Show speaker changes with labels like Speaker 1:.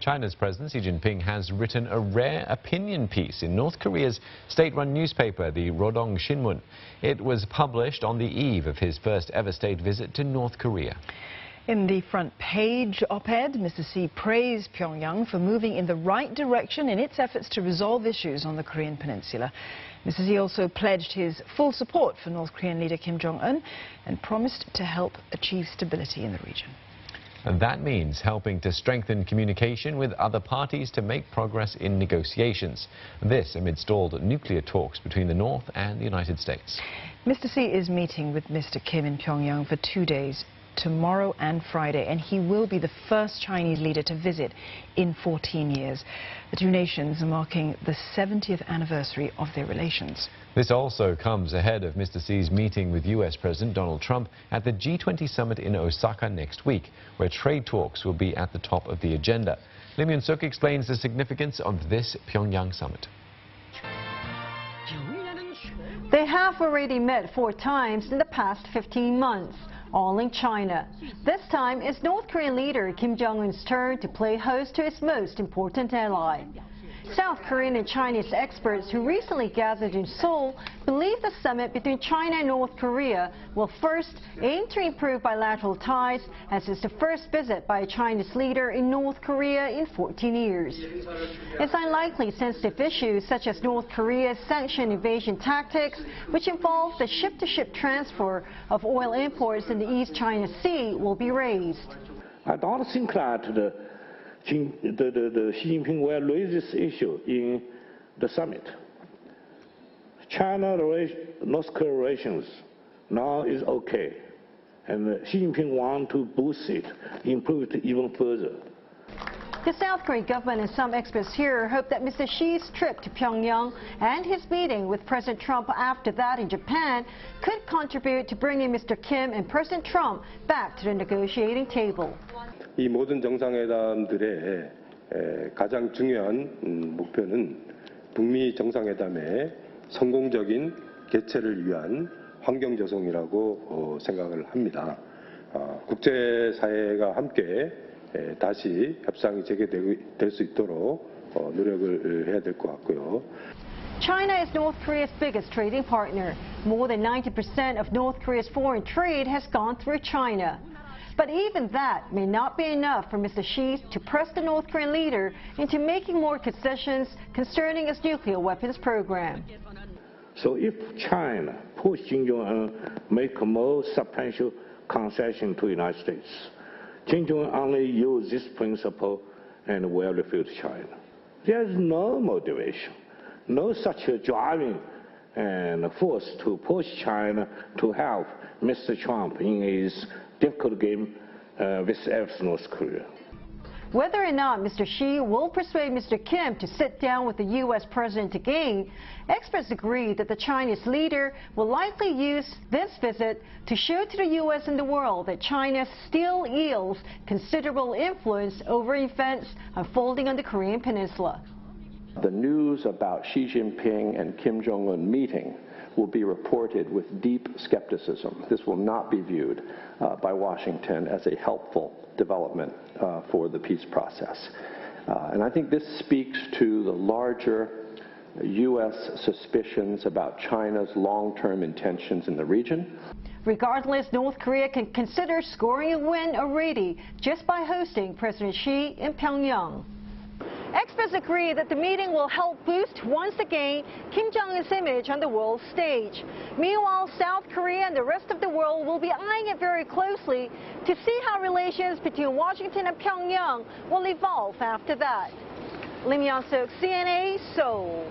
Speaker 1: China's President Xi Jinping has written a rare opinion piece in North Korea's state-run newspaper, the Rodong Sinmun. It was published on the eve of his first ever state visit to North Korea.
Speaker 2: In the front page op-ed, Mr. Xi praised Pyongyang for moving in the right direction in its efforts to resolve issues on the Korean Peninsula. Mr. Xi also pledged his full support for North Korean leader Kim Jong-un and promised to help achieve stability in the region.
Speaker 1: And that means helping to strengthen communication with other parties to make progress in negotiations. This amid stalled nuclear talks between the North and the United States. Mr.
Speaker 2: Xi is meeting with Mr. Kim in Pyongyang for 2 days, tomorrow and Friday, and he will be the first Chinese leader to visit in 14 years. The two nations are marking the 70th anniversary of their relations.
Speaker 1: This also comes ahead of Mr. Xi's meeting with U.S. President Donald Trump at the G20 summit in Osaka next week, where trade talks will be at the top of the agenda. Lim Yun-suk explains the significance of this Pyongyang summit.
Speaker 3: They have already met 4 times in the past 15 months. All in China. This time, it's North Korean leader Kim Jong-un's turn to play host to his most important ally. South Korean and Chinese experts who recently gathered in Seoul believe the summit between China and North Korea will first aim to improve bilateral ties, as it's the first visit by a Chinese leader in North Korea in 14 years. It's unlikely sensitive issues such as North Korea's sanction evasion tactics, which involve the ship-to-ship transfer of oil imports in the East China Sea, will be raised.
Speaker 4: I don't think that Xi Jinping will raise this issue in the summit. China-North Korea relations now is okay, and Xi Jinping wants to boost it, improve it even further.
Speaker 3: The South Korean government and some experts here hope that Mr. Xi's trip to Pyongyang and his meeting with President Trump after that in Japan could contribute to bringing Mr. Kim and President Trump back to the negotiating table.
Speaker 5: 이 모든 정상회담들의 가장 중요한 목표는 북미 정상회담의 성공적인 개최를 위한 환경 조성이라고 생각을 합니다. 국제사회가 함께 다시 협상이 재개될 수 있도록 노력을 해야 될 것 같고요.
Speaker 3: China is North Korea's biggest trading partner. More than 90% of North Korea's foreign trade has gone through China. But even that may not be enough for Mr. Xi to press the North Korean leader into making more concessions concerning its nuclear weapons program.
Speaker 4: So if China pushes Kim Jong-un make more substantial concession to the United States, Kim Jong-un only use this principle and will refuse China. There is no motivation, no such a driving and force to push China to help Mr. Trump in his difficult game with North Korea.
Speaker 3: Whether or not Mr. Xi will persuade Mr. Kim to sit down with the U.S. president again, experts agree that the Chinese leader will likely use this visit to show to the U.S. and the world that China still wields considerable influence over events unfolding on the Korean Peninsula.
Speaker 6: The news about Xi Jinping and Kim Jong-un meeting will be reported with deep skepticism. This will not be viewed by Washington as a helpful development for the peace process. And I think this speaks to the larger U.S. suspicions about China's long-term intentions in the region.
Speaker 3: Regardless, North Korea can consider scoring a win already just by hosting President Xi in Pyongyang. Experts agree that the meeting will help boost once again Kim Jong-un's image on the world stage. Meanwhile, South Korea and the rest of the world will be eyeing it very closely to see how relations between Washington and Pyongyang will evolve after that. Lim Yun-suk, CNA, Seoul.